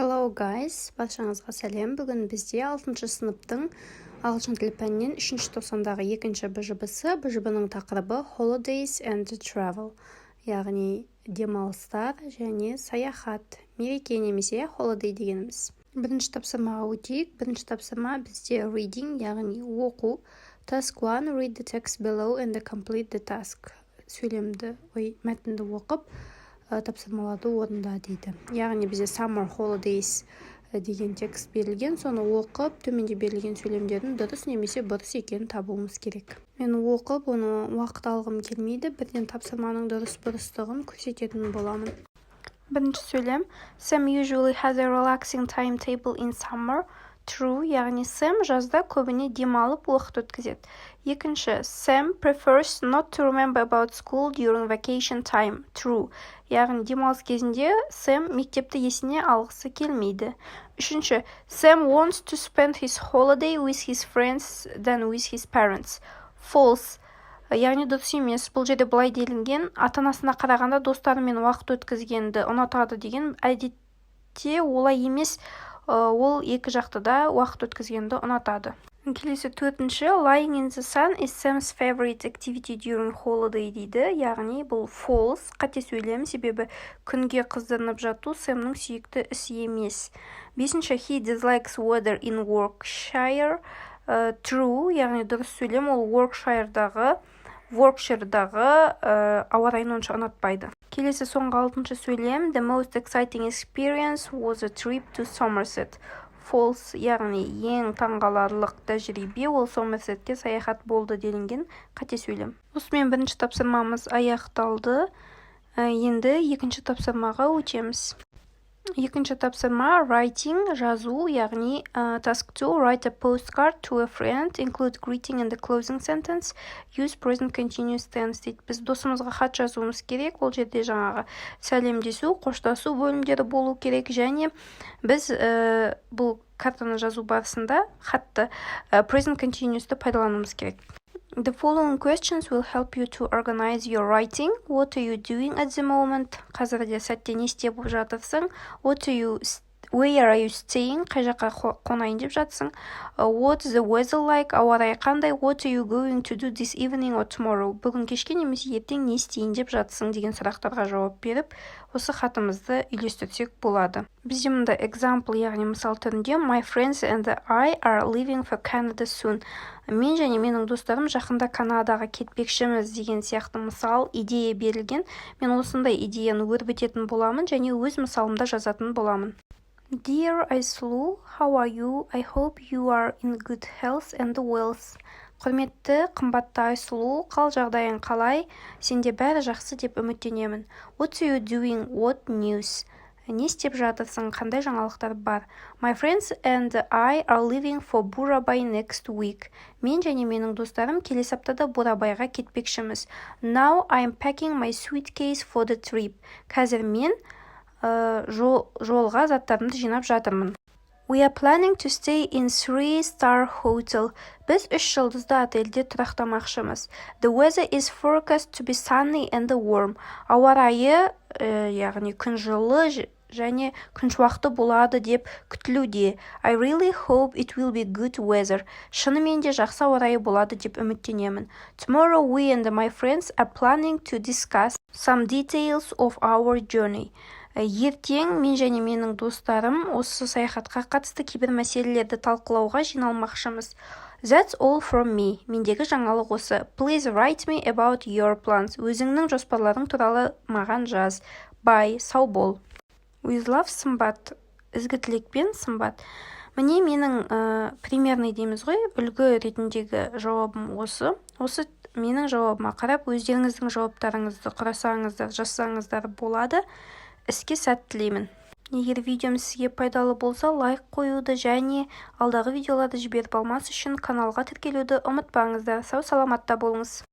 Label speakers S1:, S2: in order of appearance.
S1: Hello guys, баршаңызға сәлем. Бүгін бізде 6 сыныптың ағылшын тілі пәнінен 3-ші тоқсандағы 2-ші БЖБ-сы. БЖБ-ның тақырыбы Holidays and Travel, яғни демалыстар және саяхат. Мереке немесе holiday дегеніміз. Бірінші тапсырмаға өтейік. Бірінші тапсырма бізде reading, яғни оқу. Task 1, read the text below and complete the task. Мәтінді оқып, тапсырмаларды орында дейді. Яғни бізде summer holidays деген текст берілген, соны оқып, төменде берілген сөйлемдердің дұрыс немесе бұрыс екенін табуымыз керек. Мен оқып, оны уақыт алғым келмейді, бірден тапсырманың дұрыс-бұрыстығын көрсететін боламын. Бірінші сөйлем. Sam usually has a relaxing timetable in summer. True, яғни Сэм жазда көбіне демалып уақыт өткізеді. Екінші, Sam prefers not to remember about school during vacation time. True, яғни демалыс кезінде Сэм мектепті есіне алғысы келмейді. Үшінші, Sam wants to spend his holiday with his friends than with his parents. False, яғни дұрыс емес. Бұл жерде былай делінген, ата-анасына қарағанда достарымен уақыт өткізгенді ұнатады деген. Әдетте олай емес. Ол екі жақтыда уақыт өткізгенді ұнатады. Келесі төртінші, lying in the sun is Sam's favorite activity during holiday дейді. Яғни бұл false, қате сөйлем, себебі күнге қыздырынып жату Сэмнің сүйікті ісі емес. Бесінші, he dislikes weather in Yorkshire. True, яғни дұрыс сөйлем, ол Yorkshire'дағы ауа райын онша ұнатпайды. Келесі соңғы 6-шы сөйлем. The most exciting experience was a trip to Somerset. False, яғни ең таңғаларлық тәжірибе ол Сомерсетке саяхат болды делінген. Қате сөйлем. Осымен бірінші тапсырмамыз аяқталды. Енді екінші тапсырмаға өтеміз. Екінші тапсырма writing, жазу, яғни task 2, write a postcard to a friend, include greeting in the closing sentence, use present continuous tense дейді. Біз досымызға хат жазуымыз керек, ол жерде жаңағы сәлемдесу, қоштасу бөлімдері болу керек, және біз бұл картаны жазу барысында хатты present continuous'ты пайдалануымыз керек. The following questions will help you to organize your writing. What are you doing at the moment? Қазірде сәтте не істеп жатырсың? Where are you staying? Қай жаққа қонайын деп жатсың? What's the weather like? Ауа райы қандай? What are you going to do this evening or tomorrow? Бүгін кешке немесе ертең не істейін деп жатсың деген сұрақтарға жауап беріп, осы хатымызды үйлестірсек болады. Бізде мұнда example, яғни мысал түрінде My friends and I are leaving for Canada soon. Мен және менің достарым жақында Канадаға кетпекшіміз деген сияқты мысал, идея берілген. Мен осындай идеяны өрбітетін боламын және өз мысалымда жазатын боламын. Dear Айсұлу, how are you? I hope you are in good health and wealth. Құрметті, қымбатты Айсұлу, қал жағдайың қалай? Сенде бәрі жақсы деп үміттенемін. What are you doing? What news? Не істеп жатырсың? Қандай жаңалықтар бар? My friends and I are leaving for Бурабай next week. Мен және менің достарым келесі аптада Бурабайға кетпекшіміз. Now I'm packing my suitcase for the trip. Қазір мен жолға заттарымды жинап жатырмын. We are planning to stay in 3-star hotel. Біз 3 жұлдызды отельде тұрақтамақшымыз. The weather is forecast to be sunny and warm. Ауа райы, яғни күн жылы және күн шуақты болады деп күтілуде. I really hope it will be good weather. Шынымен де жақсы ауа райы болады деп үміттенемін. Tomorrow we and my friends are planning to discuss some details of our journey. Ертең мен және менің достарым осы саяхатқа қатысты кейбір мәселелерді талқылауға жиналмақшымыз. That's all from me. Мендегі жаңалық осы. Please write me about your plans. Өзіңнің жоспарларың туралы маған жаз. Bye. Сау бол. With love, Сымбат. Ізгі тілекпен, Сымбат. Міне менің примерный дейміз ғой, үлгі ретіндегі жауабым осы. Осы менің жауабыма қарап, өздеріңіздің жауаптарыңызды құрасаңыздар, жазсаңыздар болады. Іске сәт тілеймін. Егер видеом сізге пайдалы болса, лайк қоюды және алдағы видеоларды жіберіп алмас үшін каналға тіркелуді ұмытпаңыздар. Сау саламатта болыңыз.